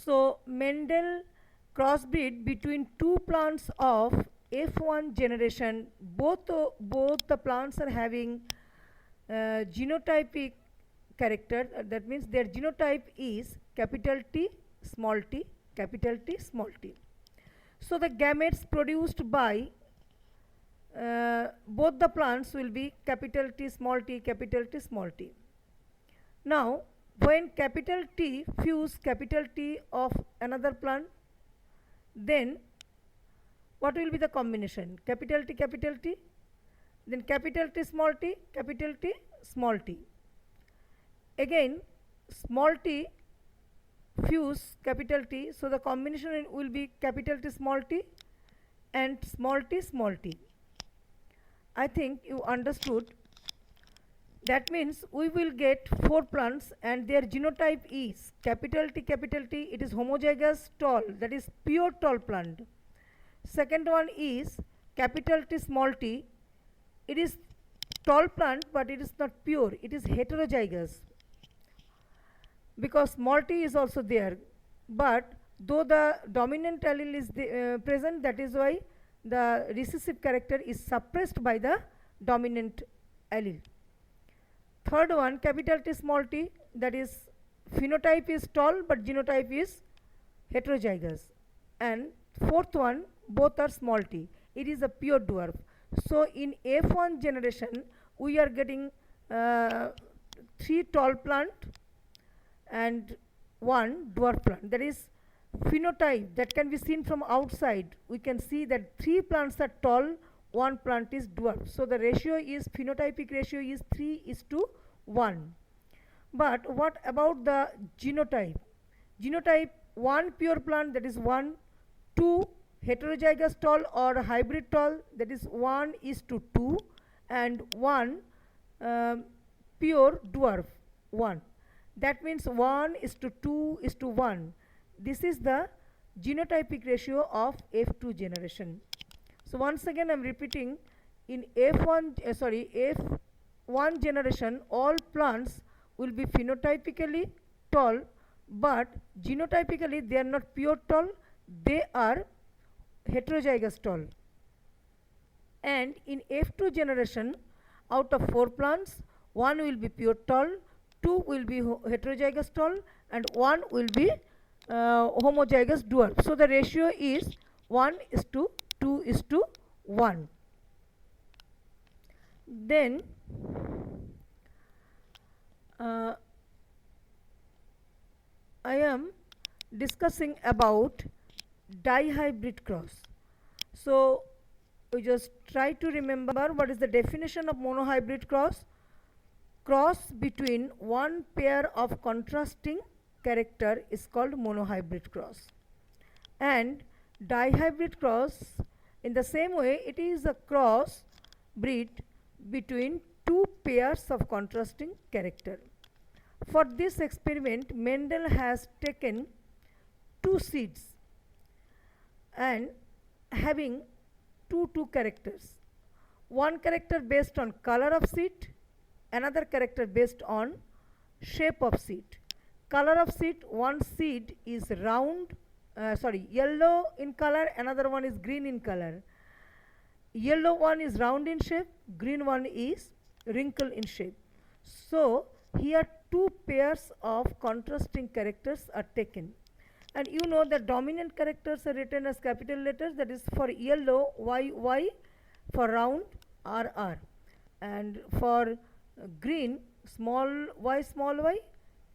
So Mendel crossbreed between two plants of F1 generation. Both the plants are having genotypic character. That means their genotype is capital T, small t, capital T, small t. So the gametes produced by both the plants will be capital T, small t, capital T, small t. Now, when capital T fuse capital T of another plant, then what will be the combination? Capital T, then capital T, small t, capital T, small t. Again, small t fuse capital T, so the combination will be capital T, small t, and small t, small t. I think you understood. That means we will get 4 plants and their genotype is capital T, it is homozygous tall, that is pure tall plant. Second one is capital T, small t, it is tall plant but it is not pure, it is heterozygous, because small t is also there, but though the dominant allele is present, that is why the recessive character is suppressed by the dominant allele. Third one, capital T, small t, that is phenotype is tall but genotype is heterozygous. And fourth one, both are small t, it is a pure dwarf. So in F1 generation we are getting 3 tall plant and 1 dwarf plant, that is phenotype that can be seen from outside. We can see that 3 plants are tall, 1 plant is dwarf. So the ratio is, phenotypic ratio is 3:1. But what about the genotype? Genotype, 1 pure plant, that is 1, 2 heterozygous tall or hybrid tall, that is 1:2, and 1 pure dwarf, 1. That means 1:2:1. This is the genotypic ratio of F2 generation. So once again I am repeating, in F1 generation all plants will be phenotypically tall, but genotypically they are not pure tall, they are heterozygous tall. And in F2 generation, out of 4 plants, 1 will be pure tall, 2 will be heterozygous tall, and 1 will be homozygous dwarf. So the ratio is 1:2:1. Then I am discussing about dihybrid cross. So we just try to remember what is the definition of monohybrid cross. Cross between one pair of contrasting character is called monohybrid cross. And dihybrid cross, in the same way, it is a cross breed between 2 pairs of contrasting character. For this experiment, Mendel has taken 2 seeds and having two characters. One character based on color of seed, another character based on shape of seed. Color of seed, one seed is round, yellow in color, another one is green in color. Yellow one is round in shape, green one is wrinkle in shape. So here 2 pairs of contrasting characters are taken. And you know the dominant characters are written as capital letters, that is for yellow YY, for round RR, and for green small y,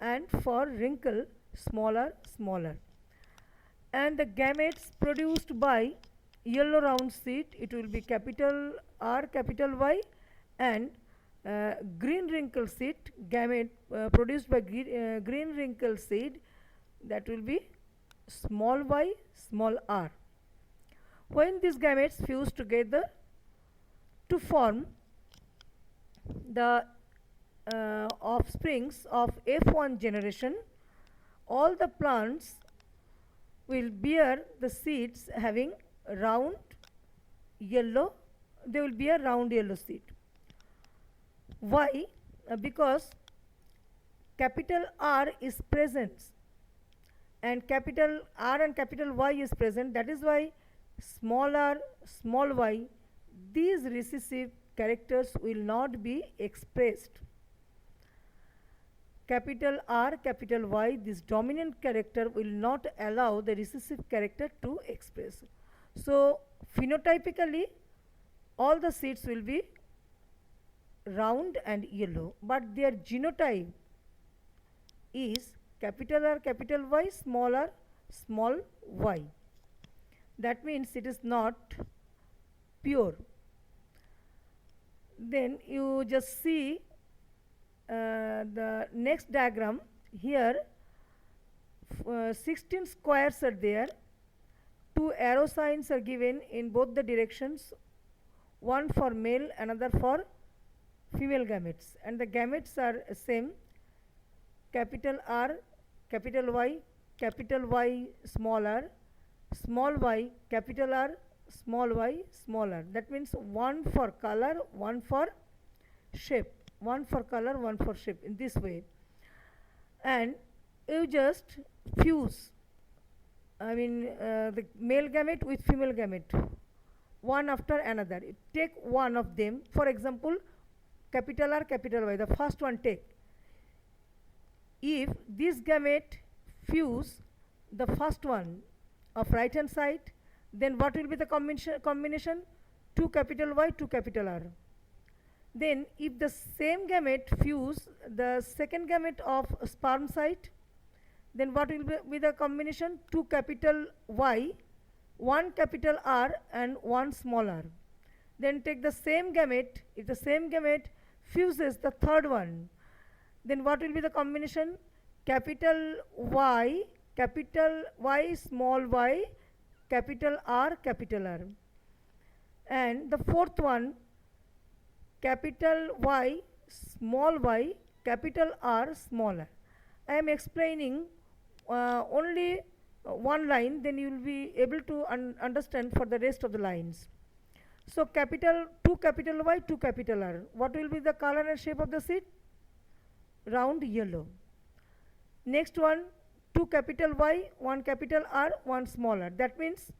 and for wrinkle smaller. And the gametes produced by yellow round seed, it will be capital R, capital Y, and green wrinkle seed, gamete produced by green wrinkle seed, that will be small y, small r. When these gametes fuse together to form the offsprings of F1 generation, all the plants will bear the seeds having round yellow, they will bear round yellow seed. Why? Because capital R is present and capital R and capital Y is present. That is why small r, small y, these recessive characters will not be expressed. Capital R, capital Y, this dominant character will not allow the recessive character to express. So phenotypically, all the seeds will be round and yellow, but their genotype is capital R, capital Y, small y. That means it is not pure. Then you just see the next diagram here. 16 squares are there. 2 arrow signs are given in both the directions, one for male, another for female gametes, and the gametes are same: capital R, capital Y, small y, capital R, small y, small r. That means one for color, one for shape, one for color, one for shape, in this way. And you just fuse, the male gamete with female gamete, one after another. You take one of them, for example, capital R, capital Y, the first one take. If this gamete fuse the first one of right hand side, then what will be the combination? 2 capital Y, 2 capital R. Then if the same gamete fuse the second gamete of sperm side, then what will be the combination? 2 capital Y, 1 capital R and 1 small r. Then take the same gamete. If the same gamete fuses the third one, then what will be the combination? Capital Y, small y, capital R, capital R. And the fourth one, capital Y, capital R, small r. I am explaining only one line, then you will be able to understand for the rest of the lines. So 2 capital Y, 2 capital R. What will be the color and shape of the seed? Round yellow. Next one, 2 capital Y, 1 capital R, 1 small r. That means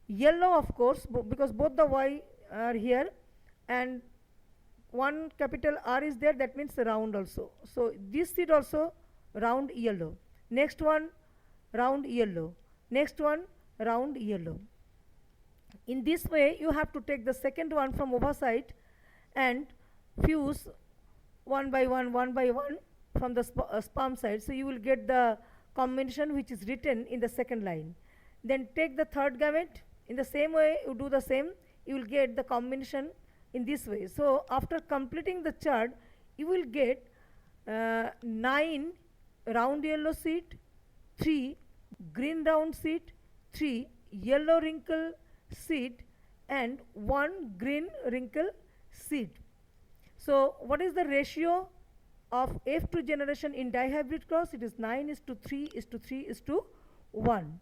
yellow, of course, because both the Y are here and 1 capital R is there, that means round also. So this seed also round yellow. Next one, round yellow. Next one, round yellow. In this way, you have to take the second one from overside and fuse one by one from the sperm side. So you will get the combination which is written in the second line. Then take the third gamete. In the same way, you do the same. You will get the combination in this way. So after completing the chart, you will get 9 round yellow seed, 3 green round seed, 3 yellow wrinkle seed, and 1 green wrinkle seed. So what is the ratio of F2 generation in dihybrid cross? It is 9:3:3:1.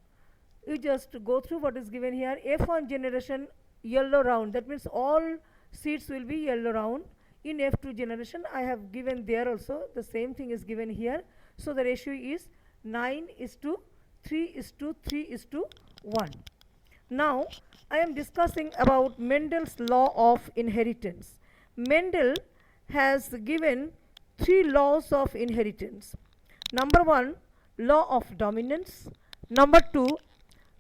You just go through what is given here. F1 generation, yellow round, that means all seeds will be yellow round. In F2 generation, I have given there also, the same thing is given here. So the ratio is 9:3:3:1. Now I am discussing about Mendel's law of inheritance. Mendel has given 3 laws of inheritance. Number 1, law of dominance. Number 2,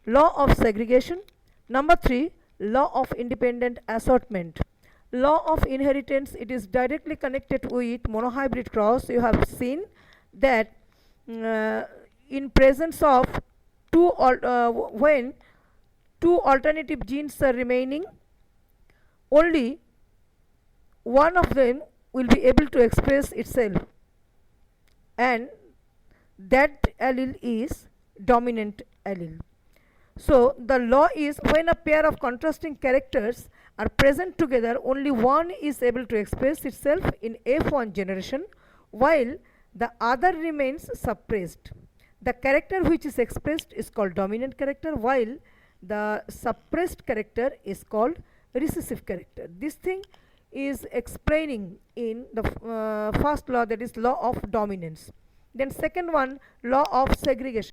law of segregation. Number 3, law of independent assortment. Law of inheritance, it is directly connected with monohybrid cross. You have seen that in presence of when 2 alternative genes are remaining, only one of them will be able to express itself, and that allele is dominant allele. So the law is, when a pair of contrasting characters are present together, only one is able to express itself in F1 generation, while the other remains suppressed. The character which is expressed is called dominant character, while the suppressed character is called recessive character. This thing is explaining in the first law, that is law of dominance. Then second one, law of segregation.